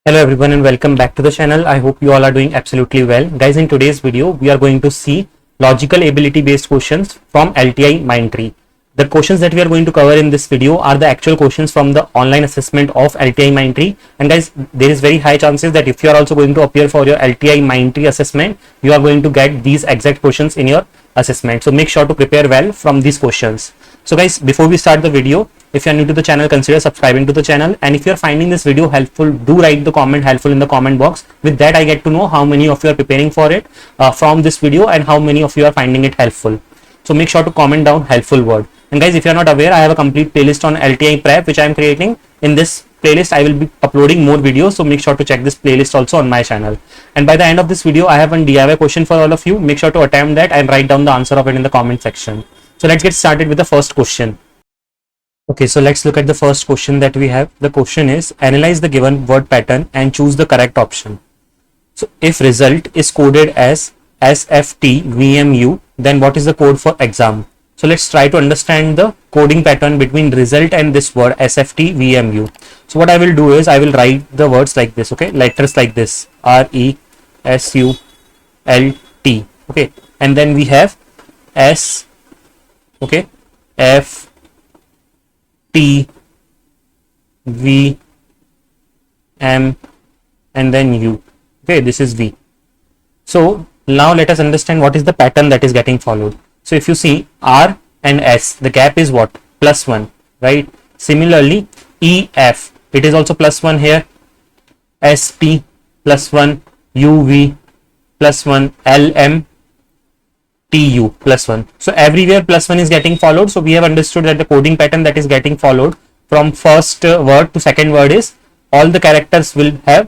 Hello everyone and welcome back to the channel. I hope you all are doing absolutely well. Guys, in today's video, we are going to see logical ability based questions from LTI Mindtree. The questions that we are going to cover in this video are the actual questions from the online assessment of LTI Mindtree. And guys, there is very high chances that if you are also going to appear for your LTI Mindtree assessment, you are going to get these exact questions in your assessment. So make sure to prepare well from these questions. So guys, before we start the video, if you are new to the channel, consider subscribing to the channel, and if you are finding this video helpful, do write the comment helpful in the comment box. With that, I get to know how many of you are preparing for it from this video and how many of you are finding it helpful. So make sure to comment down helpful word. And guys, if you are not aware, I have a complete playlist on LTI prep which I am creating. In this playlist, I will be uploading more videos, so make sure to check this playlist also on my channel. And by the end of this video, I have one DIY question for all of you. Make sure to attempt that and write down the answer of it in the comment section. So let's get started with the first question. Okay, so let's look at the first question that we have. The question is, analyze the given word pattern and choose the correct option. So if result is coded as SFT then what is the code for exam? So let's try to understand the coding pattern between result and this word SFT. So what I will do is I will write the words like this, okay, letters like this, RESULT, okay, and then we have S, okay, F, T, V, M, and then U. Okay, this is V. So now let us understand what is the pattern that is getting followed. So if you see R and S, the gap is what? +1, right? Similarly, E, F, it is also +1 here. S, T, +1, U, V, +1, L, M, TU, +1. So everywhere +1 is getting followed. So we have understood that the coding pattern that is getting followed from first word to second word is all the characters will have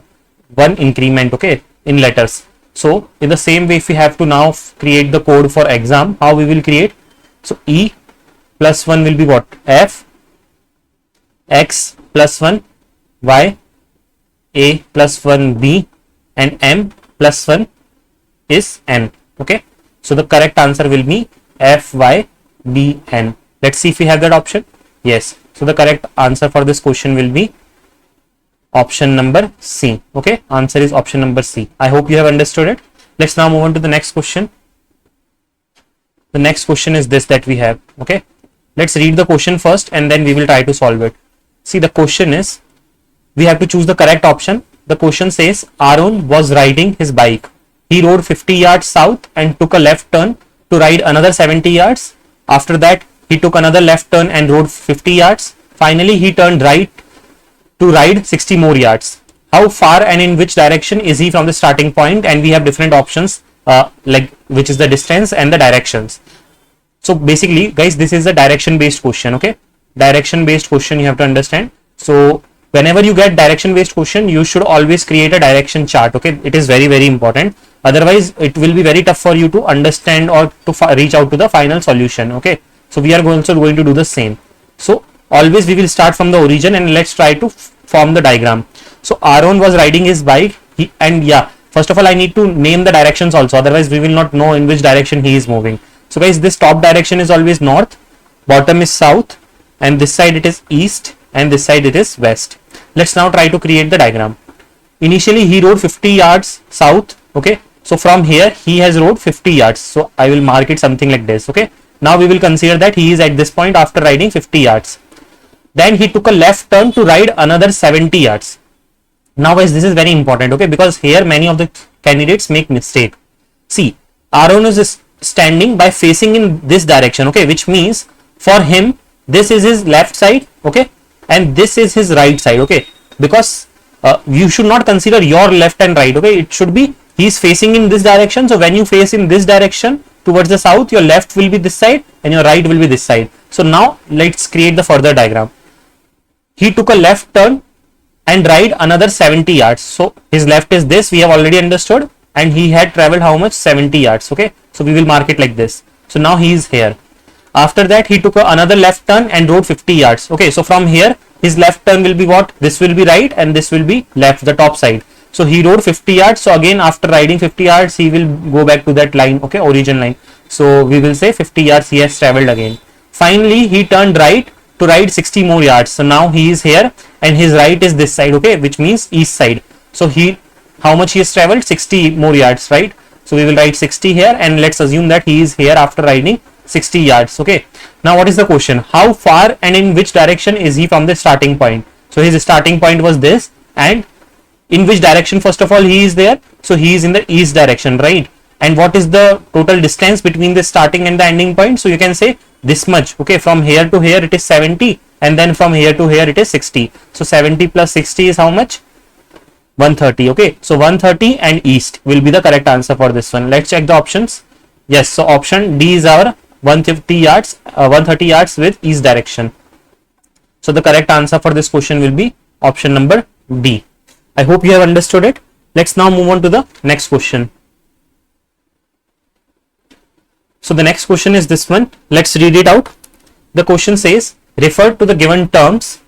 one increment, okay, in letters. So in the same way, if we have to now create the code for exam, how we will create? So E +1 will be what? F, X +1, Y, A +1 B, and M +1 is N, okay. So the correct answer will be FYBN. Let's see if we have that option. Yes. So the correct answer for this question will be option number C. Okay. Answer is option number C. I hope you have understood it. Let's now move on to the next question. The next question is this that we have. Okay. Let's read the question first and then we will try to solve it. See, the question is, we have to choose the correct option. The question says Aaron was riding his bike. He rode 50 yards south and took a left turn to ride another 70 yards. After that, he took another left turn and rode 50 yards. Finally, he turned right to ride 60 more yards. How far and in which direction is he from the starting point? And we have different options like which is the distance and the directions. So basically, guys, this is a direction based question, okay? Direction based question you have to understand. So whenever you get direction based question, you should always create a direction chart, okay? It is very, very important. Otherwise, it will be very tough for you to understand or to reach out to the final solution, okay? So we are also going to do the same. So always we will start from the origin and let's try to form the diagram. So Aaron was riding his bike and yeah, first of all, I need to name the directions also. Otherwise, we will not know in which direction he is moving. So guys, this top direction is always north, bottom is south, and this side it is east, and this side it is west. Let's now try to create the diagram. Initially, he rode 50 yards south, okay? So from here, he has rode 50 yards. So I will mark it something like this, okay? Now we will consider that he is at this point after riding 50 yards. Then he took a left turn to ride another 70 yards. Now guys, this is very important, okay? Because here many of the candidates make mistake. See, Aaron is standing by facing in this direction, okay? Which means for him, this is his left side, okay? And this is his right side, okay? Because you should not consider your left and right, okay? It should be he is facing in this direction. So when you face in this direction towards the south, your left will be this side and your right will be this side. So now let's create the further diagram. He took a left turn and ride another 70 yards. So his left is this, we have already understood, and he had traveled how much? 70 yards, okay? So we will mark it like this. So now he is here. After that, he took another left turn and rode 50 yards. Okay, so from here, his left turn will be what? This will be right and this will be left, the top side. So he rode 50 yards. So again, after riding 50 yards, he will go back to that line, okay, origin line. So we will say 50 yards he has traveled again. Finally, he turned right to ride 60 more yards. So now he is here and his right is this side, okay, which means east side. So how much he has traveled? 60 more yards, right? So we will write 60 here, and let's assume that he is here after riding 60 yards. Okay. Now what is the question? How far and in which direction is he from the starting point? So his starting point was this, and in which direction first of all he is there? So he is in the east direction, right? And what is the total distance between the starting and the ending point? So you can say this much. Okay, from here to here it is 70, and then from here to here it is 60. So 70 plus 60 is how much? 130. Okay, so 130 and east will be the correct answer for this one. Let's check the options. Yes, so option D is our 150 yards, 130 yards with east direction. So the correct answer for this question will be option number D. I hope you have understood it. Let's now move on to the next question. So the next question is this one. Let's read it out. The question says, refer to the given terms.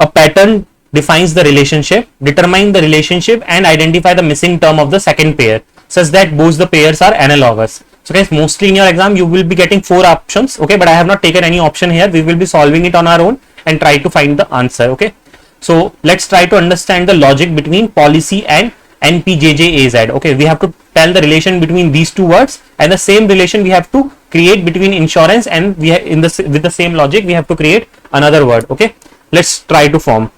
A pattern defines the relationship. Determine the relationship and identify the missing term of the second pair such that both the pairs are analogous. So guys, mostly in your exam you will be getting 4 options. Okay, but I have not taken any option here. We will be solving it on our own and try to find the answer. Okay, so let's try to understand the logic between policy and NPJJAZ. Okay, we have to tell the relation between these two words, and the same relation we have to create between insurance, and we have with the same logic we have to create another word. Okay, let's try to form.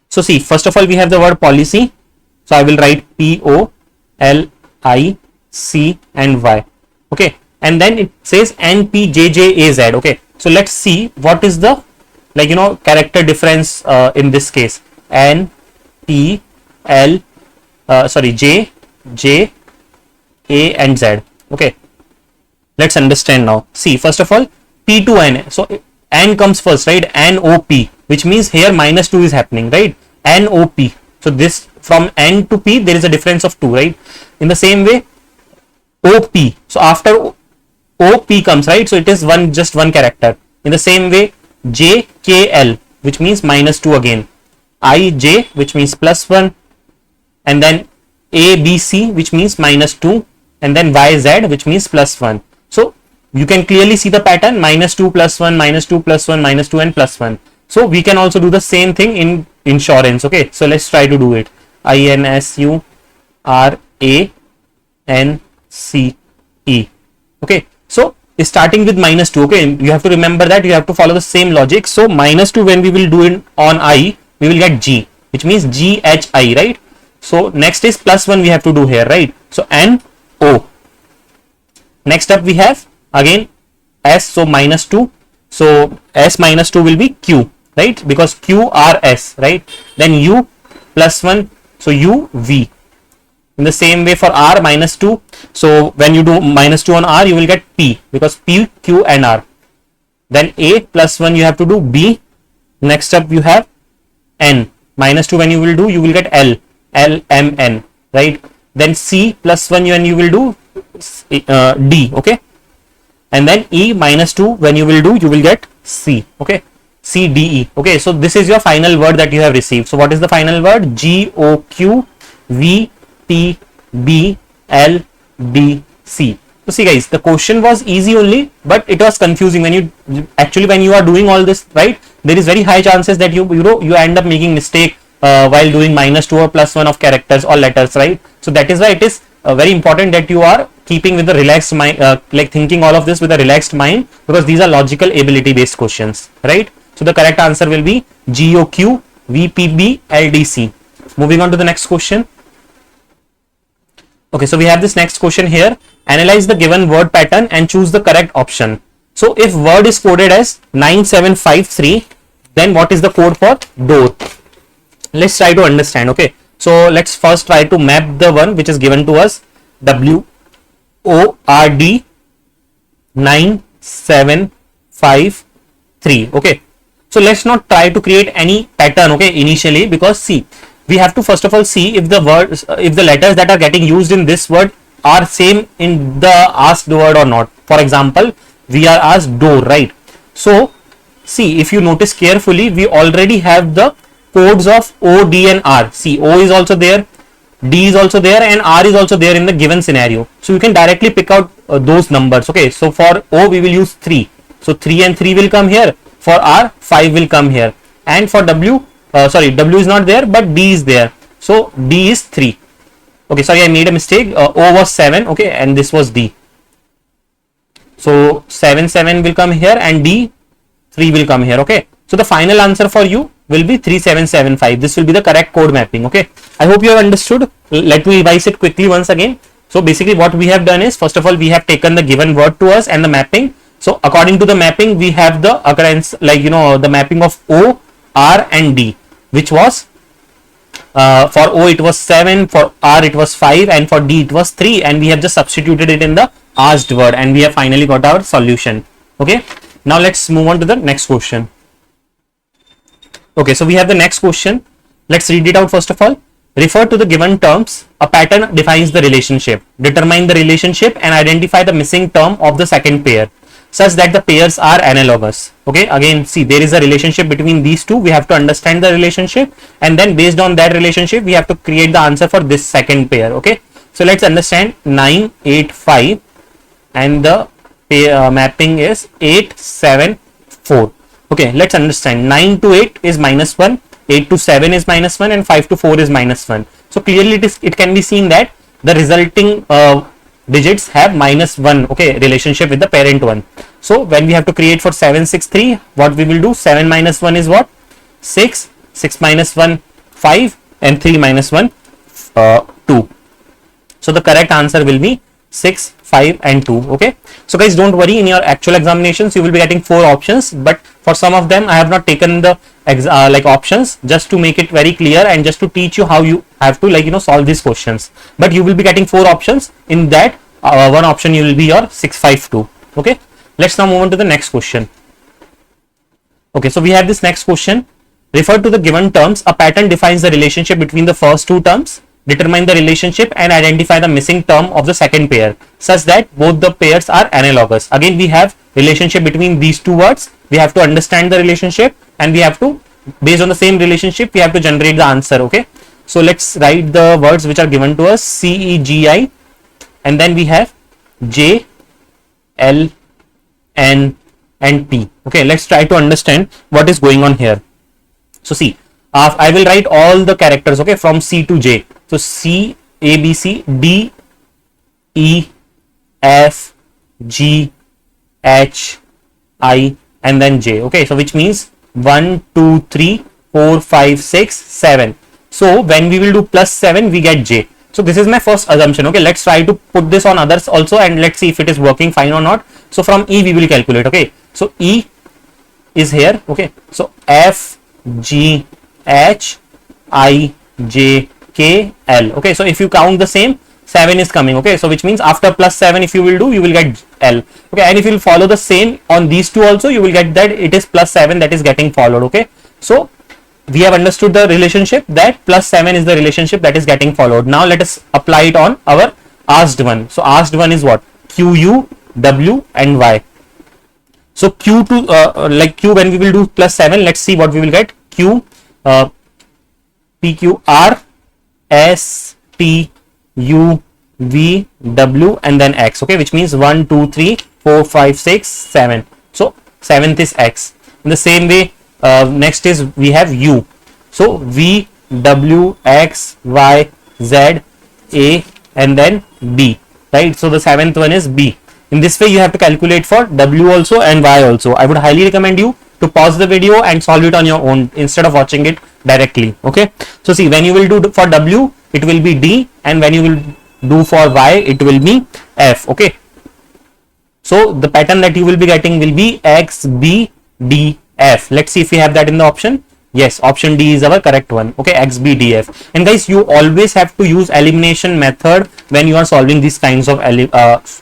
So see, first of all we have the word policy. So I will write POLIC and Y. Okay, and then it says NPJJAZ. Okay, so let's see what is the character difference in this case. J, J, A and Z. Okay, let's understand now. See, first of all, P to N. So N comes first, right? NOP, which means here -2 is happening, right? NOP. So this from N to P there is a difference of 2, right? In the same way, OP. So after OP comes, right? So it is just one character. In the same way, JKL, which means -2 again. IJ, which means +1, and then ABC, which means -2, and then YZ, which means +1. So you can clearly see the pattern: -2 +1, -2 +1, -2 and +1. So we can also do the same thing in insurance. Okay, so let's try to do it. INSURANCE. Okay, so starting with -2. Okay, you have to remember that you have to follow the same logic. So -2 when we will do it on I, we will get G, which means GHI, right? So next is +1 we have to do here, right? So NO. Next up we have again S, so -2. So S -2 will be Q, right? Because QRS, right? Then U +1, so UV. In the same way for R -2. So when you do -2 on R, you will get P, because P, Q and R. Then A +1 you have to do B. Next up you have N. -2 when you will do, you will get L, M, N, right? Then C +1 when you will do D. Okay, and then E -2 when you will do, you will get C. Okay, C, D, E. Okay, so this is your final word that you have received. So what is the final word? GOQVPBLDC. So see guys, the question was easy only, but it was confusing when you are doing all this, right? There is very high chances that you end up making mistake while doing -2 or +1 of characters or letters, right? So that is why it is very important that you are keeping with the relaxed mind, thinking all of this with a relaxed mind, because these are logical ability based questions, right? So the correct answer will be GOQVPBLDC. Moving on to the next question. Okay, so we have this next question here. Analyze the given word pattern and choose the correct option. So if word is coded as 9753, then what is the code for door? Let's try to understand. Okay, so let's first try to map the one which is given to us. WORD 9753. Okay, so let's not try to create any pattern, okay, initially, because see, we have to first of all see if the letters that are getting used in this word are same in the asked word or not. For example, we are asked door, right? So see, if you notice carefully, we already have the codes of O, D and R. See, O is also there, D is also there, and R is also there in the given scenario. So you can directly pick out those numbers. Okay, so for O we will use 3. So 3 and 3 will come here. For R, 5 will come here. And for W, W is not there, but D is there. So D is 3. Okay, sorry, I made a mistake. O was 7. Okay, and this was D. So 7 7 will come here and D 3 will come here. Okay, so the final answer for you will be 3775. This will be the correct code mapping. Okay, I hope you have understood. Let me revise it quickly once again. So basically what we have done is, first of all, we have taken the given word to us and the mapping. So according to the mapping, we have the occurrence, like, you know, the mapping of O, R and D, which was for O it was 7, for R it was 5, and for D it was 3, and we have just substituted it in the asked word, and we have finally got our solution. Okay, now let's move on to the next question. Okay, so we have the next question. Let's read it out first of all. Refer to the given terms. A pattern defines the relationship. Determine the relationship and identify the missing term of the second pair such that the pairs are analogous. Okay, again, see, there is a relationship between these two. We have to understand the relationship, and then based on that relationship we have to create the answer for this second pair. Okay, so let's understand 9 8 5 and the pair, mapping is 8 7 4. Okay, let's understand. 9 to 8 is -1, 8 to 7 is -1, and 5 to 4 is -1. So clearly it can be seen that the resulting digits have -1, okay, relationship with the parent one. So when we have to create for 7 6 3, what we will do, 7 minus 1 is what, 6, 6 minus 1 5, and 3 minus 1 2. So the correct answer will be 6 5 and 2. Okay, so guys, don't worry, in your actual examinations you will be getting 4 options, but for some of them I have not taken the like options, just to make it very clear and just to teach you how you have to, like, you know, solve these questions. But you will be getting 4 options. In that one option you will be your 6 5 2. Okay, let's now move on to the next question. Okay, so we have this next question. Refer to the given terms. A pattern defines the relationship between the first two terms. Determine the relationship and identify the missing term of the second pair such that both the pairs are analogous. Again, we have relationship between these two words. We have to understand the relationship, and we have to, based on the same relationship, we have to generate the answer. Okay, so let's write the words which are given to us: C E G I, and then we have J L N and T. Okay, let's try to understand what is going on here. So see, I will write all the characters, okay, from C to J. So C, A, B, C, D, E, F, G, H, I, and then J. Okay, so which means 1 2 3 4 5 6 7. So when we will do plus 7, we get J. So this is my first assumption. Okay, let's try to put this on others also, and let's see if it is working fine or not. So from E we will calculate. Okay, so E is here. Okay, so F, G, H, I, J, K, L. Okay, so if you count the same, 7 is coming. Okay, so which means after plus 7, if you will do, you will get L. Okay, and if you will follow the same on these two also, you will get that it is plus 7 that is getting followed. Okay, so we have understood the relationship, that plus 7 is the relationship that is getting followed. Now let us apply it on our asked one. So asked one is what? Q, U, W, and Y. So Q to like Q, when we will do plus 7, let's see what we will get. Q, P, Q, R, S, T, U, V, W, and then X. Okay, which means 1 2 3 4 5 6 7. So 7th is X. In the same way, next is we have U. So V, W, X, Y, Z, A, and then B. Right. So the 7th one is B. In this way, you have to calculate for W also and Y also. I would highly recommend you to pause the video and solve it on your own instead of watching it directly. Okay, so see, when you will do for W, it will be D, and when you will do for Y, it will be F. Okay, so the pattern that you will be getting will be X, B, D, F. Let's see if we have that in the option. Yes, option D is our correct one. Okay, X, B, D, F. And guys, you always have to use elimination method when you are solving these kinds of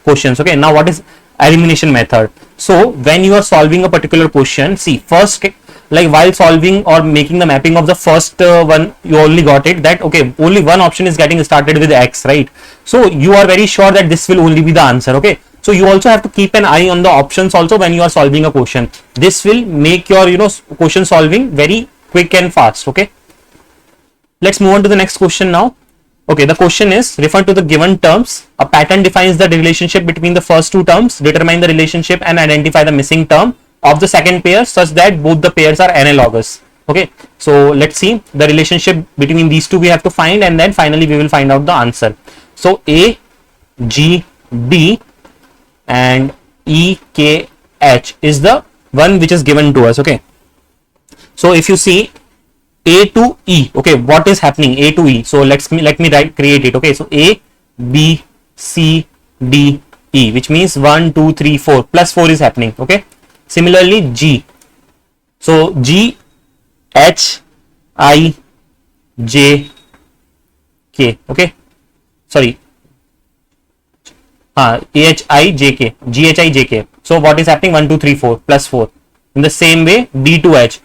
questions. Okay, now what is elimination method? So when you are solving a particular question, see, first, like while solving or making the mapping of the first one, you only got it that, okay, only one option is getting started with X, right? So you are very sure that this will only be the answer. Okay, so you also have to keep an eye on the options also when you are solving a question. This will make your, you know, question solving very quick and fast. Okay, let's move on to the next question now. Okay, the question is, refer to the given terms. A pattern defines the relationship between the first two terms. Determine the relationship and identify the missing term of the second pair such that both the pairs are analogous. Okay, so let's see the relationship between these two we have to find, and then finally we will find out the answer. So A, G, D and E, K, H is the one which is given to us. Okay, so if you see A to E, okay, what is happening? A to E. So let me create it. Okay, so A, B, C, D, E, which means 1, 2, 3, 4 plus 4 is happening. Okay, similarly G. So G, H, I, J, K. Okay, sorry, H, I, J, K, G, H, I, J, K. So what is happening? 1, 2, 3, 4 plus 4. In the same way, D to H,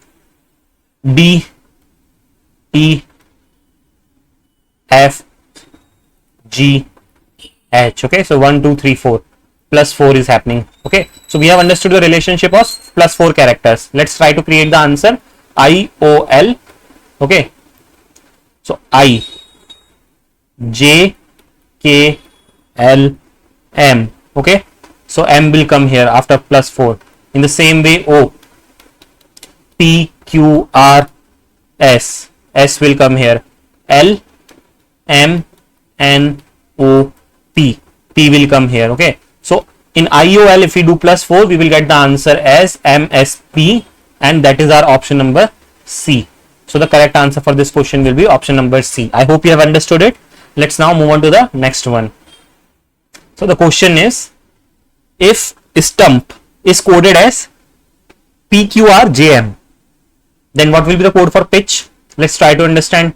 D, E, F, G, H. Okay, so 1, 2, 3, 4 plus 4 is happening. Okay, so we have understood the relationship of plus 4 characters. Let's try to create the answer. I, O, L. Okay, so I, J, K, L, M. Okay, so M will come here after plus 4. In the same way, O, P, Q, R, S. S will come here. L, M, N, O, P. P will come here. Okay, so in IOL, if we do plus 4, we will get the answer as MSP, and that is our option number C. So the correct answer for this question will be option number C. I hope you have understood it. Let's now move on to the next one. So the question is, if stump is coded as PQRJM, then what will be the code for pitch? Let's try to understand.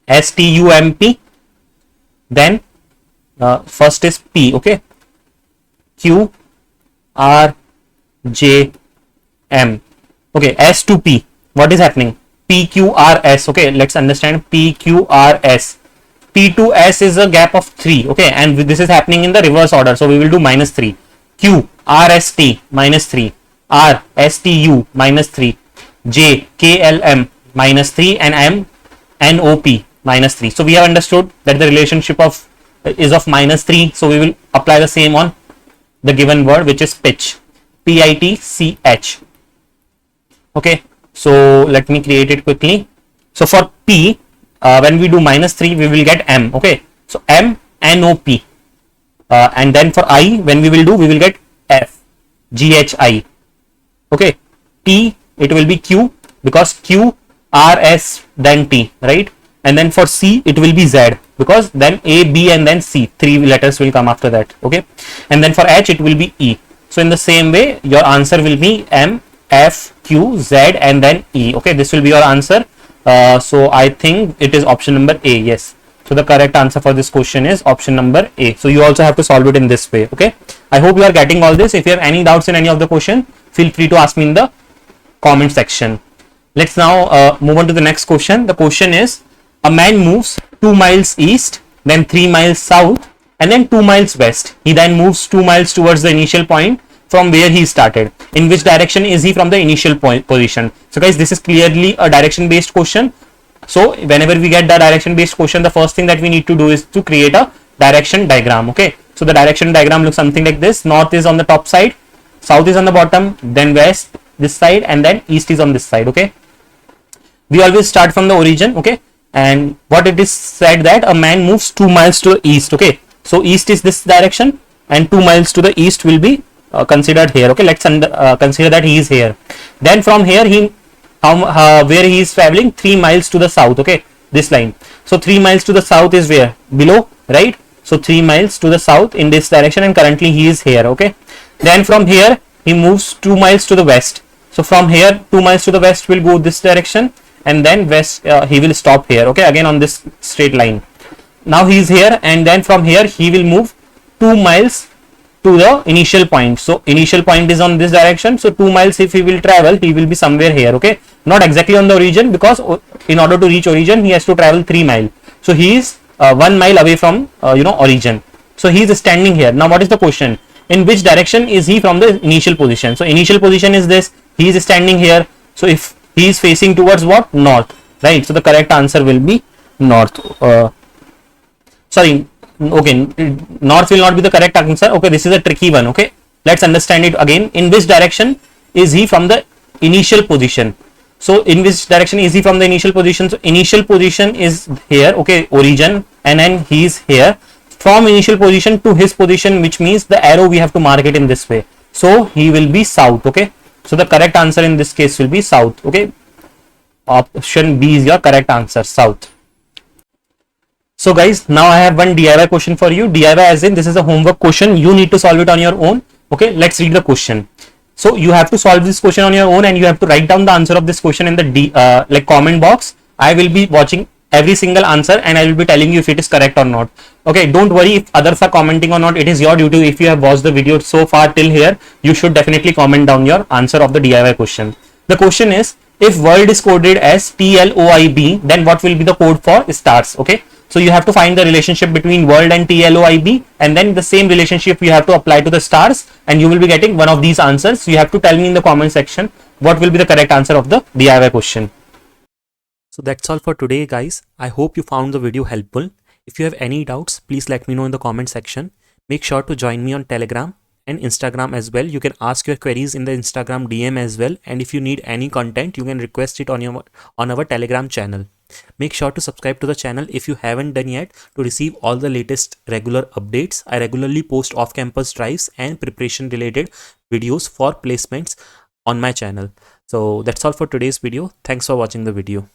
STUMP, then first is P. Okay, Q, R, J, M. Okay, S to P, what is happening? PQRS. Okay, let's understand PQRS. P to S is a gap of 3. Okay, and this is happening in the reverse order, so we will do minus 3. Q, RST minus 3, R, STU minus 3, J, KLM minus 3, and M, NOP minus 3. So we have understood that the relationship of is of minus 3. So we will apply the same on the given word, which is pitch. PITCH. Okay, so let me create it quickly. So for P, when we do minus 3, we will get M. Okay, so M, NOP. And then for I, when we will do, we will get F, GHI. Okay, T, it will be Q, because Q, R, S, then T, right? And then for C, it will be Z, because then A, B, and then C, 3 letters will come after that. Okay, and then for H, it will be E. So in the same way, your answer will be M, F, Q, Z, and then E. Okay, this will be your answer. So I think it is option number A. Yes, so the correct answer for this question is option number A. So you also have to solve it in this way. Okay, I hope you are getting all this. If you have any doubts in any of the question, feel free to ask me in the comment section. Let's now move on to the next question. The question is, a man moves 2 miles east, then 3 miles south, and then 2 miles west. He then moves 2 miles towards the initial point from where he started. In which direction is he from the initial position? So guys, this is clearly a direction based question. So whenever we get the direction based question, the first thing that we need to do is to create a direction diagram. Okay, so the direction diagram looks something like this. North is on the top side, south is on the bottom, then west this side, and then east is on this side. Okay, we always start from the origin. Okay, and what it is said that a man moves 2 miles to the east. Okay, so east is this direction, and 2 miles to the east will be considered here. Okay, let's consider that he is here. Then from here, where he is traveling 3 miles to the south. Okay, this line. So 3 miles to the south is where? Below, right? So 3 miles to the south in this direction, and currently he is here. Okay, then from here he moves 2 miles to the west. So from here 2 miles to the west will go this direction, and then west he will stop here. Okay, again on this straight line. Now he is here, and then from here he will move 2 miles to the initial point. So initial point is on this direction, so 2 miles if he will travel, he will be somewhere here. Okay, not exactly on the origin, because in order to reach origin he has to travel 3 miles. So he is 1 mile away from origin. So he is standing here. Now what is the question? In which direction is he from the initial position? So initial position is this, he is standing here. So if he is facing towards what? North, right? So the correct answer will be north. Sorry, okay, north will not be the correct answer. Okay, this is a tricky one. Okay, let's understand it again. In which direction is he from the initial position? So in which direction is he from the initial position? So initial position is here, okay, origin, and then he is here. From initial position to his position, which means the arrow we have to mark it in this way. So he will be south, okay. So the correct answer in this case will be south, okay. Option B is your correct answer, south. So guys, now I have one DIY question for you. DIY as in this is a homework question. You need to solve it on your own. Okay, let's read the question. So you have to solve this question on your own, and you have to write down the answer of this question in the comment box. I will be watching every single answer and I will be telling you if it is correct or not. Okay, don't worry if others are commenting or not. It is your duty. If you have watched the video so far till here, you should definitely comment down your answer of the DIY question. The question is, if world is coded as TLOIB, then what will be the code for stars? Okay, so you have to find the relationship between world and TLOIB, and then the same relationship you have to apply to the stars, and you will be getting one of these answers. So you have to tell me in the comment section what will be the correct answer of the DIY question. So that's all for today, guys. I hope you found the video helpful. If you have any doubts, please let me know in the comment section. Make sure to join me on Telegram and Instagram as well. You can ask your queries in the Instagram DM as well, and if you need any content, you can request it on our Telegram channel. Make sure to subscribe to the channel if you haven't done yet to receive all the latest regular updates. I regularly post off-campus drives and preparation related videos for placements on my channel. So that's all for today's video. Thanks for watching the video.